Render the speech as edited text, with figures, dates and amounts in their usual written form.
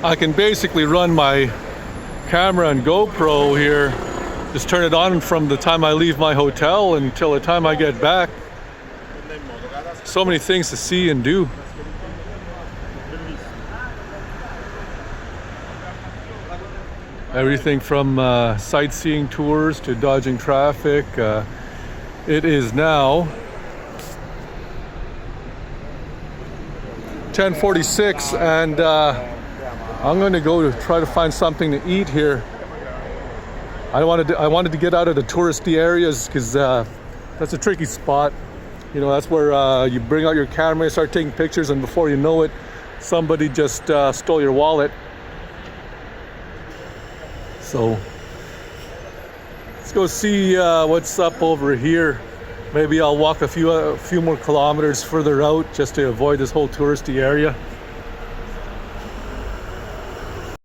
I can basically run my camera and GoPro here, just turn it on from the time I leave my hotel until the time I get back. So many things to see and do. Everything from sightseeing tours to dodging traffic. It is now 10:46 and I'm going to go to try to find something to eat here. I wanted to get out of the touristy areas because that's a tricky spot. You know, that's where you bring out your camera and start taking pictures, and before you know it, somebody just stole your wallet. So let's go see what's up over here. Maybe I'll walk a few more kilometers further out just to avoid this whole touristy area.